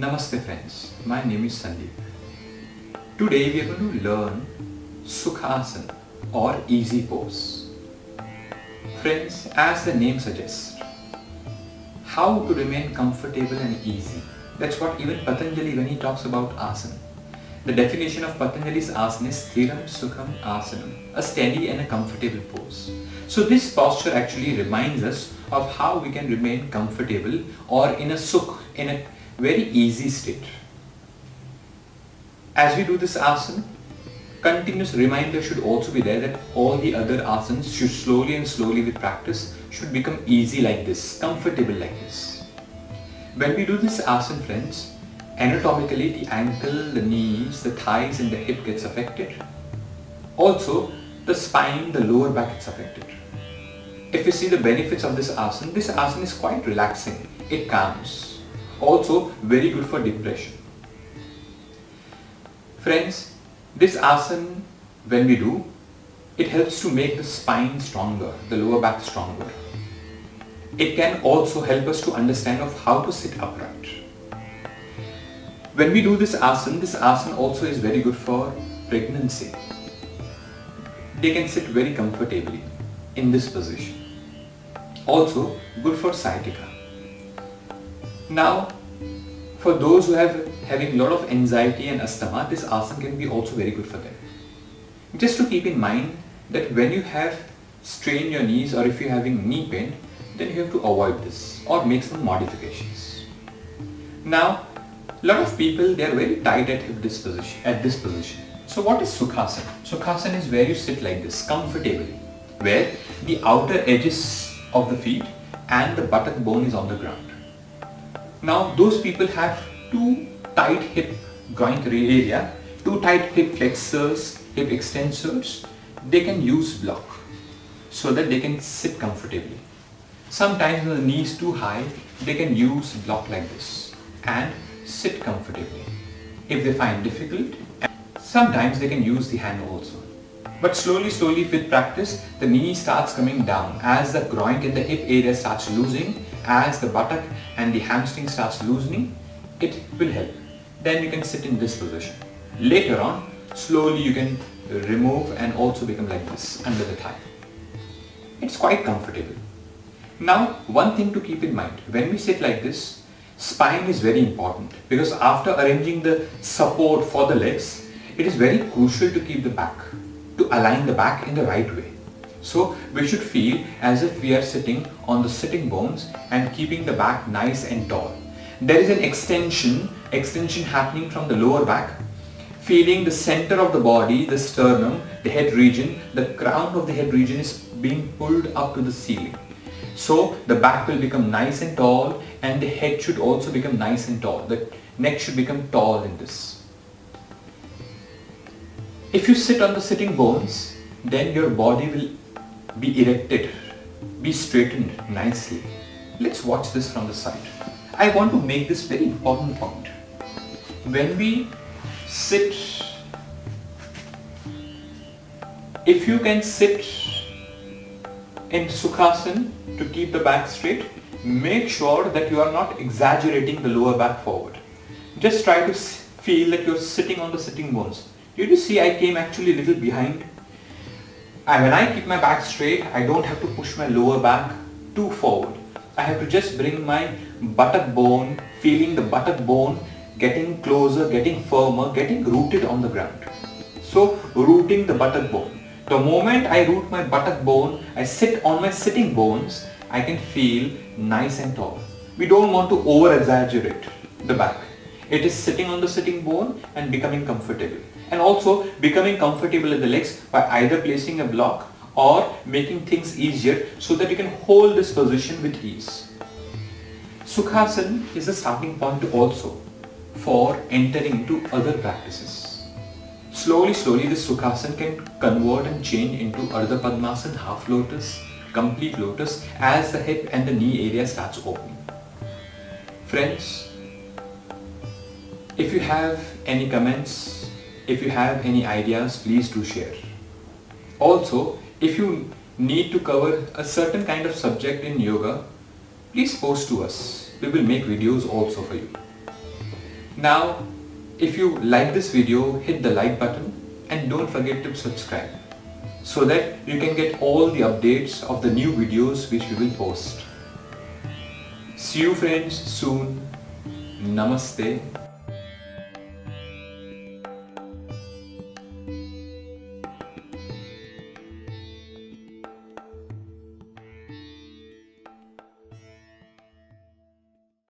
Namaste friends, my name is Sandeep. Today we are going to learn Sukhasana or easy pose. Friends, as the name suggests, how to remain comfortable and easy. That's what even Patanjali, when he talks about asana. The definition of Patanjali's asana is Sthiram Sukham Asanam, a steady and a comfortable pose. So this posture actually reminds us of how we can remain comfortable or in a sukh, in a very easy state. As we do this asana, continuous reminder should also be there that all the other asanas should slowly with practice should become easy like this, comfortable like this. When we do this asana, friends, anatomically the ankle, the knees, the thighs and the hip gets affected. Also the spine, the lower back gets affected. If you see the benefits of this asana is quite relaxing. It calms. Also very good for depression. Friends, this asana, when we do, it helps to make the spine stronger, the lower back stronger. It can also help us to understand of how to sit upright. When we do this asana also is very good for pregnancy. They can sit very comfortably in this position. Also good for sciatica. Now, for those who are having a lot of anxiety and asthma, this asana can be also very good for them. Just to keep in mind that when you have strained your knees or if you're having knee pain, then you have to avoid this or make some modifications. Now, a lot of people, they are very tight at this position. So what is Sukhasana? Sukhasana is where you sit like this, comfortably, where the outer edges of the feet and the buttock bone is on the ground. Now those people have too tight hip joint area, too tight hip flexors, hip extensors, they can use block so that they can sit comfortably. Sometimes when the knee is too high, they can use block like this and sit comfortably. If they find difficult, sometimes they can use the hand also. But slowly with practice, the knee starts coming down as the groin and the hip area starts losing, as the buttock and the hamstring starts loosening, it will help. Then you can sit in this position. Later on, slowly you can remove and also become like this under the thigh. It's quite comfortable. Now, one thing to keep in mind, when we sit like this, spine is very important because after arranging the support for the legs, it is very crucial to keep the back, to align the back in the right way. So we should feel as if we are sitting on the sitting bones and keeping the back nice and tall. There is an extension happening from the lower back, feeling the center of the body, the sternum, the head region, the crown of the head region is being pulled up to the ceiling. So the back will become nice and tall and the head should also become nice and tall. The neck should become tall in this. If you sit on the sitting bones, then your body will be erected, be straightened nicely. Let's watch this from the side. I want to make this very important point. When we sit, if you can sit in Sukhasana to keep the back straight, make sure that you are not exaggerating the lower back forward. Just try to feel that you are sitting on the sitting bones. Did you see I came actually a little behind? When I keep my back straight, I don't have to push my lower back too forward. I have to just bring my buttock bone, feeling the buttock bone getting closer, getting firmer, getting rooted on the ground. So rooting the buttock bone. The moment I root my buttock bone, I sit on my sitting bones, I can feel nice and tall. We don't want to over exaggerate the back. It is sitting on the sitting bone and becoming comfortable. And also becoming comfortable in the legs by either placing a block or making things easier so that you can hold this position with ease. Sukhasana is the starting point also for entering into other practices. Slowly this Sukhasana can convert and change into Ardha Padmasana, half lotus, complete lotus as the hip and the knee area starts opening. Friends, if you have any comments, if you have any ideas, please do share. Also, if you need to cover a certain kind of subject in yoga, please post to us. We will make videos also for you. Now, if you like this video, hit the like button and don't forget to subscribe so that you can get all the updates of the new videos which we will post. See you friends soon. Namaste.